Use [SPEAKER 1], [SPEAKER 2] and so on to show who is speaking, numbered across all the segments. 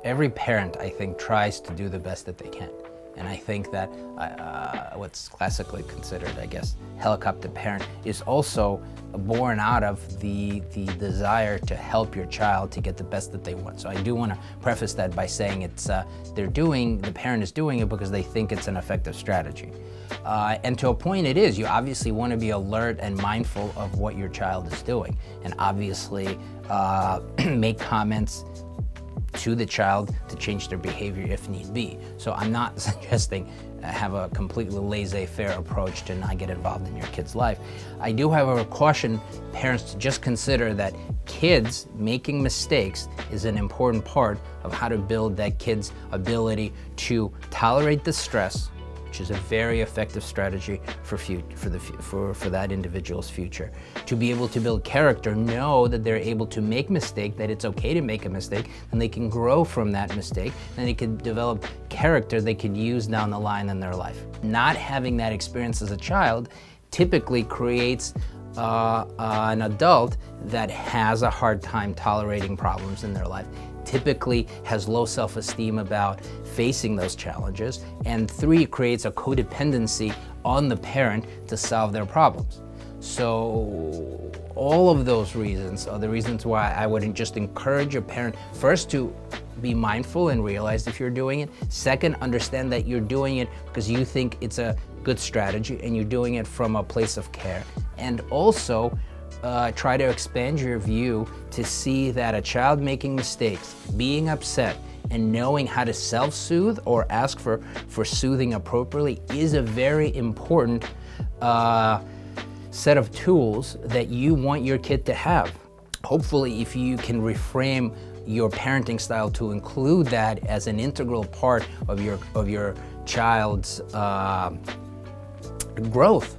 [SPEAKER 1] Every parent, I think, tries to do the best that they can. And I think that what's classically considered, I guess, helicopter parent is also born out of the desire to help your child to get the best that they want. So I do want to preface that by saying the parent is doing it because they think it's an effective strategy. And to a point it is. You obviously want to be alert and mindful of what your child is doing, and obviously make comments to the child to change their behavior if need be. So I'm not suggesting have a completely laissez-faire approach to not get involved in your kid's life. I do, however, caution parents to just consider that kids making mistakes is an important part of how to build that kid's ability to tolerate the stress, which is a very effective strategy for that individual's future. To be able to build character, know that they're able to make mistake, that it's okay to make a mistake, and they can grow from that mistake, and they can develop character they could use down the line in their life. Not having that experience as a child typically creates an adult that has a hard time tolerating problems in their life, typically has low self-esteem about facing those challenges, and 3, creates a codependency on the parent to solve their problems. So all of those reasons are the reasons why I would just encourage a parent first to be mindful and realize if you're doing it. Second, understand that you're doing it because you think it's a good strategy and you're doing it from a place of care. And also, try to expand your view to see that a child making mistakes, being upset, and knowing how to self-soothe or ask for soothing appropriately is a very important set of tools that you want your kid to have. Hopefully, if you can reframe your parenting style to include that as an integral part of your child's growth,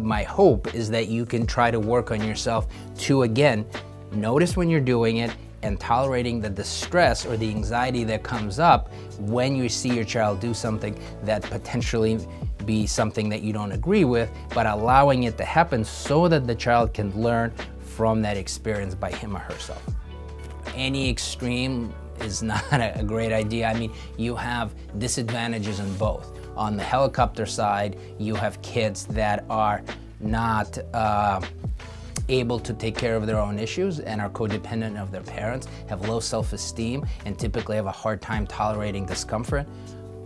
[SPEAKER 1] my hope is that you can try to work on yourself to, again, notice when you're doing it and tolerating the distress or the anxiety that comes up when you see your child do something that potentially be something that you don't agree with, but allowing it to happen so that the child can learn from that experience by him or herself. Any extreme is not a great idea. I mean, you have disadvantages in both. On the helicopter side, you have kids that are not able to take care of their own issues and are codependent of their parents, have low self-esteem, and typically have a hard time tolerating discomfort.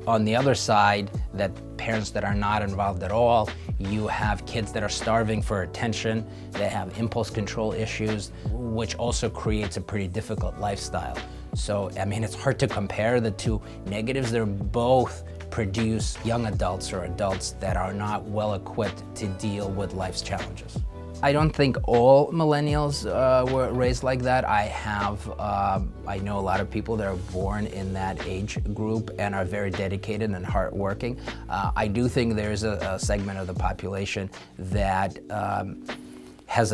[SPEAKER 1] On the other side, that parents that are not involved at all, you have kids that are starving for attention, that have impulse control issues, which also creates a pretty difficult lifestyle. So, I mean, it's hard to compare the two negatives. They're both produce young adults or adults that are not well equipped to deal with life's challenges. I don't think all millennials were raised like that. I know a lot of people that are born in that age group and are very dedicated and hardworking. I do think there's a segment of the population that has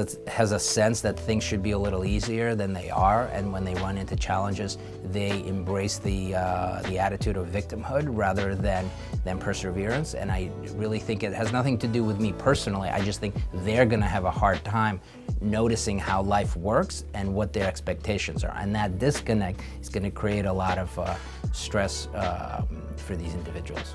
[SPEAKER 1] a sense that things should be a little easier than they are, and when they run into challenges, they embrace the attitude of victimhood rather than perseverance. And I really think it has nothing to do with me personally. I just think they're going to have a hard time noticing how life works and what their expectations are, and that disconnect is going to create a lot of stress for these individuals.